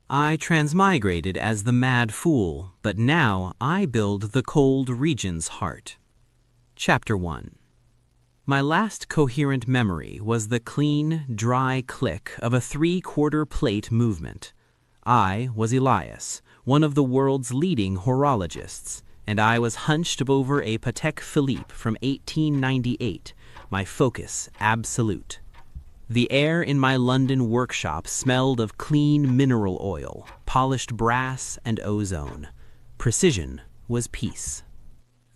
I transmigrated as the mad fool, but now I build the Cold Regent's heart. Chapter 1. My last coherent memory was the clean, dry click of a 3/4 plate movement. I was Elias, one of the world's leading horologists, and I was hunched over a Patek Philippe from 1898, my focus absolute. The air in my London workshop smelled of clean mineral oil, polished brass, and ozone. Precision was peace.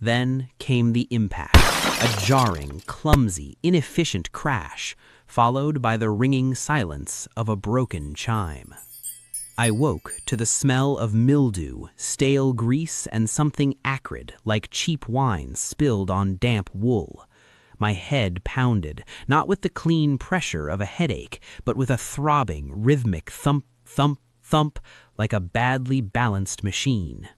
Then came the impact, a jarring, clumsy, inefficient crash, followed by the ringing silence of a broken chime. I woke to the smell of mildew, stale grease, and something acrid like cheap wine spilled on damp wool. My head pounded, not with the clean pressure of a headache, but with a throbbing, rhythmic thump, thump, thump, like a badly balanced machine.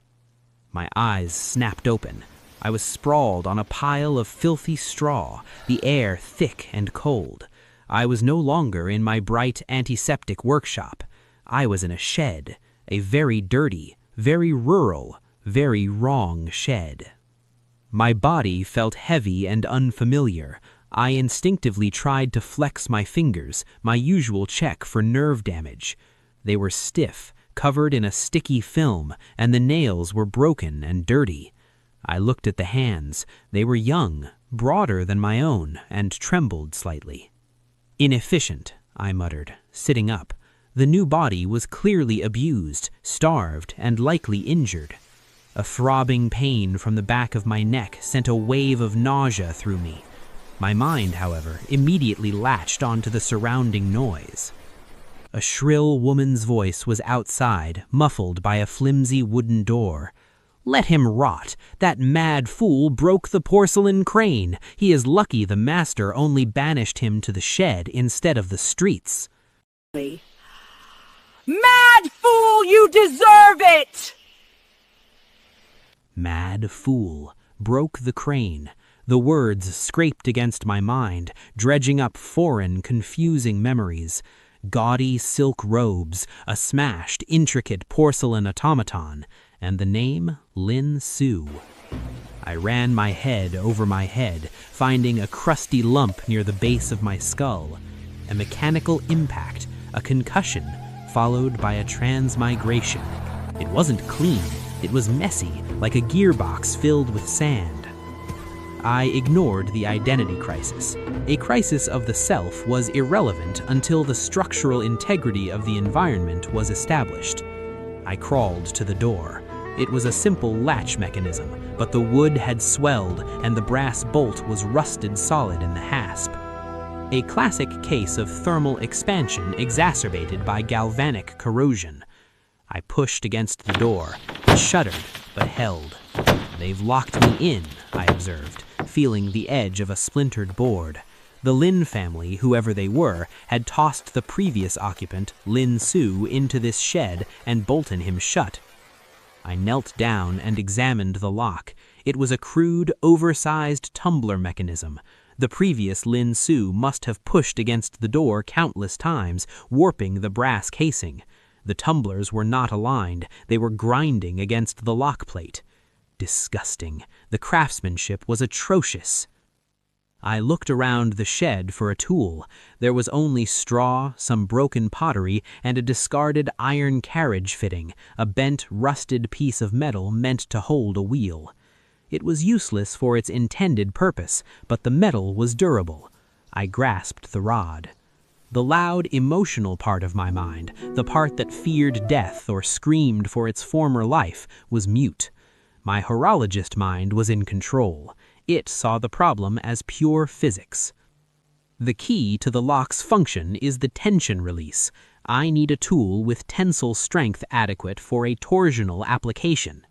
My eyes snapped open. I was sprawled on a pile of filthy straw, the air thick and cold. I was no longer in my bright antiseptic workshop. I was in a shed, a very dirty, very rural, very wrong shed. My body felt heavy and unfamiliar. I instinctively tried to flex my fingers, my usual check for nerve damage. They were stiff, covered in a sticky film, and the nails were broken and dirty. I looked at the hands. They were young, broader than my own, and trembled slightly. Inefficient, I muttered, sitting up. The new body was clearly abused, starved, and likely injured. A throbbing pain from the back of my neck sent a wave of nausea through me. My mind, however, immediately latched onto the surrounding noise. A shrill woman's voice was outside, muffled by a flimsy wooden door. "Let him rot! That mad fool broke the porcelain crane! He is lucky the master only banished him to the shed instead of the streets." Mad fool, you deserve it! Mad fool, broke the crane. The words scraped against my mind, dredging up foreign, confusing memories. Gaudy silk robes, a smashed, intricate porcelain automaton, and the name Lin Xu. I ran my head over my head, finding a crusty lump near the base of my skull. A mechanical impact, a concussion, followed by a transmigration. It wasn't clean. It was messy, like a gearbox filled with sand. I ignored the identity crisis. A crisis of the self was irrelevant until the structural integrity of the environment was established. I crawled to the door. It was a simple latch mechanism, but the wood had swelled and the brass bolt was rusted solid in the hasp. A classic case of thermal expansion exacerbated by galvanic corrosion. I pushed against the door. It shuddered, but held. "They've locked me in," I observed, feeling the edge of a splintered board. The Lin family, whoever they were, had tossed the previous occupant, Lin Xu, into this shed and bolted him shut. I knelt down and examined the lock. It was a crude, oversized tumbler mechanism. The previous Lin Xu must have pushed against the door countless times, warping the brass casing. The tumblers were not aligned. They were grinding against the lock plate. Disgusting. The craftsmanship was atrocious. I looked around the shed for a tool. There was only straw, some broken pottery, and a discarded iron carriage fitting, a bent, rusted piece of metal meant to hold a wheel. It was useless for its intended purpose, but the metal was durable. I grasped the rod. The loud, emotional part of my mind, the part that feared death or screamed for its former life, was mute. My horologist mind was in control. It saw the problem as pure physics. The key to the lock's function is the tension release. I need a tool with tensile strength adequate for a torsional application.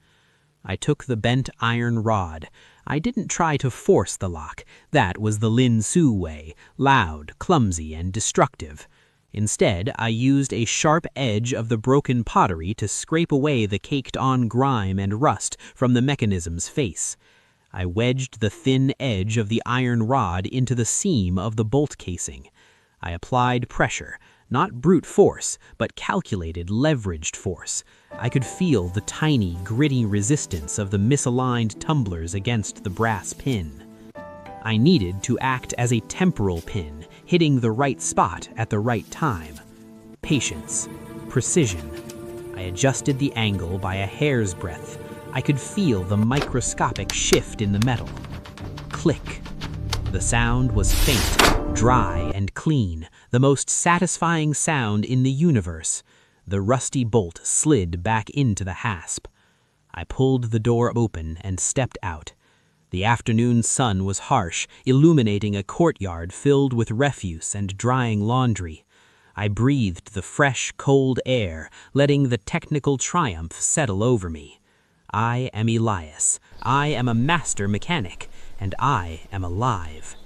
I took the bent iron rod. I didn't try to force the lock. That was the Lin Xu way, loud, clumsy, and destructive. Instead, I used a sharp edge of the broken pottery to scrape away the caked-on grime and rust from the mechanism's face. I wedged the thin edge of the iron rod into the seam of the bolt casing. I applied pressure, Not brute force, but calculated, leveraged force. I could feel the tiny, gritty resistance of the misaligned tumblers against the brass pin. I needed to act as a temporal pin, hitting the right spot at the right time. Patience. Precision. I adjusted the angle by a hair's breadth. I could feel the microscopic shift in the metal. Click. The sound was faint, dry and clean, the most satisfying sound in the universe. The rusty bolt slid back into the hasp. I pulled the door open and stepped out. The afternoon sun was harsh, illuminating a courtyard filled with refuse and drying laundry. I breathed the fresh, cold air, letting the technical triumph settle over me. I am Elias. I am a master mechanic, and I am alive.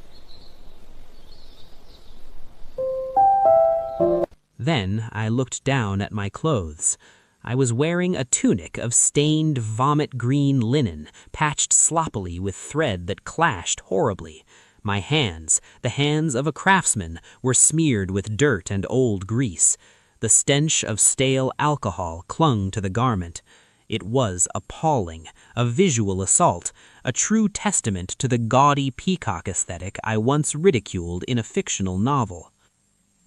Then I looked down at my clothes. I was wearing a tunic of stained vomit-green linen, patched sloppily with thread that clashed horribly. My hands, the hands of a craftsman, were smeared with dirt and old grease. The stench of stale alcohol clung to the garment. It was appalling, a visual assault, a true testament to the gaudy peacock aesthetic I once ridiculed in a fictional novel.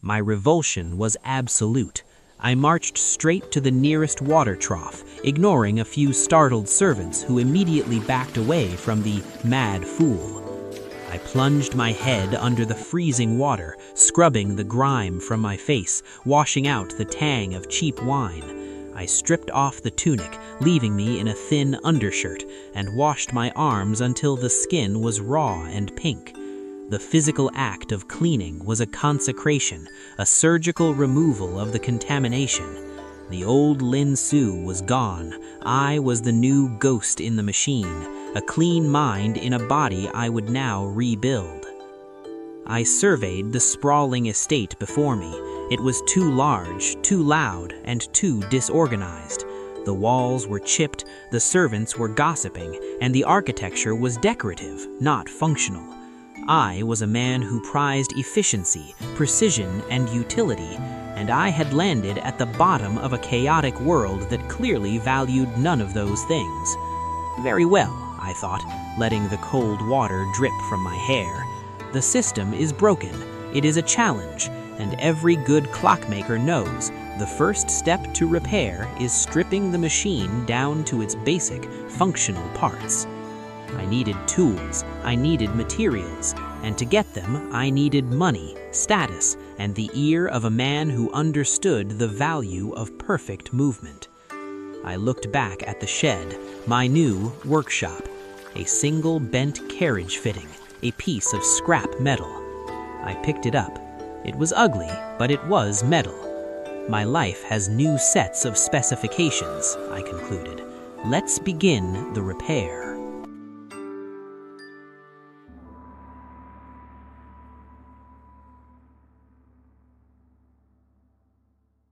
My revulsion was absolute. I marched straight to the nearest water trough, ignoring a few startled servants who immediately backed away from the mad fool. I plunged my head under the freezing water, scrubbing the grime from my face, washing out the tang of cheap wine. I stripped off the tunic, leaving me in a thin undershirt, and washed my arms until the skin was raw and pink. The physical act of cleaning was a consecration, a surgical removal of the contamination. The old Lin Xu was gone. I was the new ghost in the machine, a clean mind in a body I would now rebuild. I surveyed the sprawling estate before me. It was too large, too loud, and too disorganized. The walls were chipped, the servants were gossiping, and the architecture was decorative, not functional. I was a man who prized efficiency, precision, and utility, and I had landed at the bottom of a chaotic world that clearly valued none of those things. Very well, I thought, letting the cold water drip from my hair. The system is broken. It is a challenge, and every good clockmaker knows the first step to repair is stripping the machine down to its basic, functional parts. I needed tools, I needed materials, and to get them, I needed money, status, and the ear of a man who understood the value of perfect movement. I looked back at the shed, my new workshop, a single bent carriage fitting, a piece of scrap metal. I picked it up. It was ugly, but it was metal. My life has new sets of specifications, I concluded. Let's begin the repair.